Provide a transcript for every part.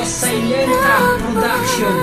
Silenta Production.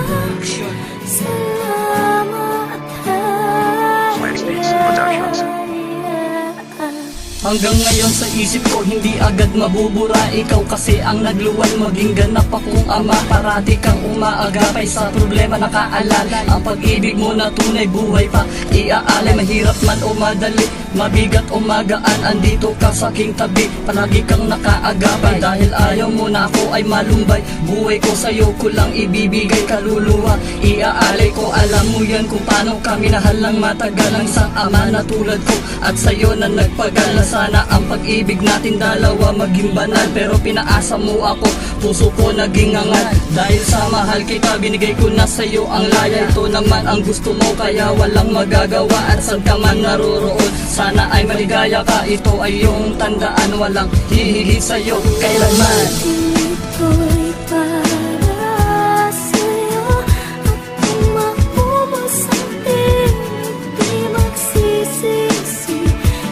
Hanggang ngayon sa isip ko hindi agad mabubura. Ikaw kasi ang nagluwan, maging ganap akong ama. Parati kang umaagapay sa problema nakaalala. Ang pag-ibig mo na tunay buhay pa iaalay. Mahirap man o madali, mabigat o magaan, andito ka sa aking tabi. Palagi kang nakaagapay dahil ayaw mo na ako ay malumbay. Buhay ko sa'yo ko lang ibibigay, kaluluwa iaalay ko. Alam mo yan kung paano kami minahal ng matagal ng isang ama na tulad ko at sa'yo na nagpagala. Sana ang pag-ibig natin dalawa maging banal, pero pinaasa mo ako, puso ko naging angal. Dahil sa mahal kita, binigay ko na sa'yo ang laya. Ito naman ang gusto mo, kaya walang magagawa. At saan ka man naroroon, sana ay maligaya ka. Ito ay iyong tandaan, walang hihihi sa'yo kailanman. Ito'y para sa'yo, at kung maubos ang tinig, di magsisisi.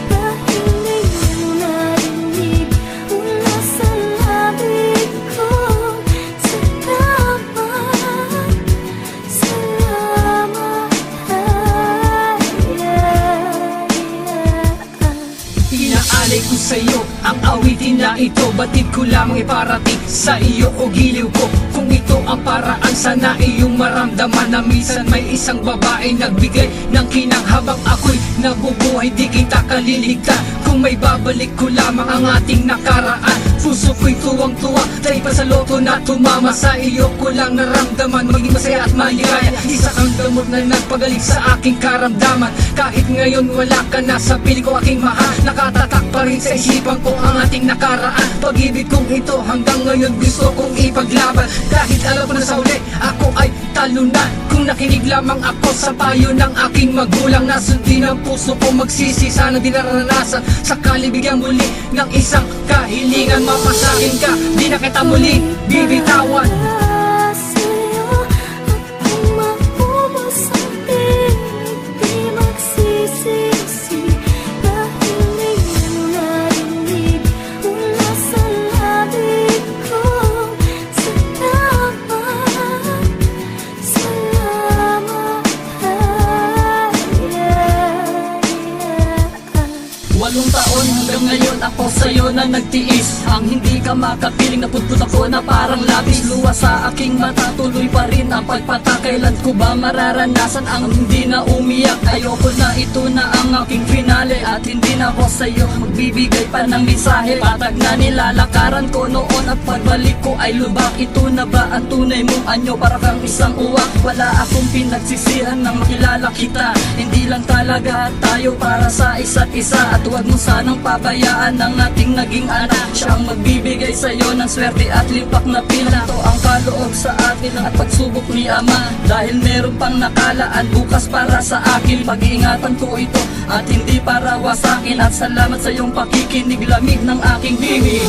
Dahil ngayon narinig mula sa labi ko, salamat, salamat, Inaalay ko sa'yo ang awitin na ito. Batid ko lamang iparating sa iyo o giliw ko. Kung ito ang paraan, sana iyong maramdaman na minsan may isang babae nagbigay ng kinang habang ako'y nabubuhay. Di kita kaliligtan kung may babalik ko lamang ang ating nakaraan. Puso ko'y tuwang-tuwa dahil pa sa loto na tumama. Sa iyo ko lang naramdaman maging masaya at maligaya. Isa kang gamot na nagpagaling sa aking karamdaman. Kahit ngayon wala ka na sa piling ko aking mahal, nakatatak pa rin sa isipan ko ang ating nakaraan. Pag-ibig kong ito hanggang ngayon gusto kong ipaglaban. Kahit alam ko na sa uli ako ay talunan. Kung nakinig lamang ako sa payo ng aking magulang, nasundin ang puso ko, magsisi sana di naranasan. Sakali bigyan muli ng isang kahilingan, mapasakin ka, di na kita muli bibitawan. para sa'yo, at kung maubos ang tinig, di magsisisi. Dahil ngayon narinig mula sa labi ko, salamat, salamat, 8 taon hanggang ngayon ako sa'yo na nagtiis. Ang hindi ka makapiling, naputput ako na parang labis. Luwa sa aking mata, tuloy pa rin ang pagpata. Kailan ko ba mararanasan ang hindi na umiyak? Ayoko na, ito na ang aking finale. At hindi na ako sa'yo magbibigay pa ng mensahe. Patag na nilalakaran ko noon at pagbalik ko ay lubak. Ito na ba ang tunay mong anyo? Para kang isang uwak. Wala akong pinagsisihan nang makilala kita. Hindi lang talaga tayo para sa isa't isa. At huwag mo sanang pabayaan ng ating naging anak. Siya ang magbibigay sa'yo ng swerte at limpak na pila. Ito ang kaloob sa atin at pagsubok ni Ama. Dahil meron pang nakalaan bukas para sa akin. Pag-iingatan ko ito at hindi para wasakin. At salamat sa iyong pakikinig, lamig ng aking bibig.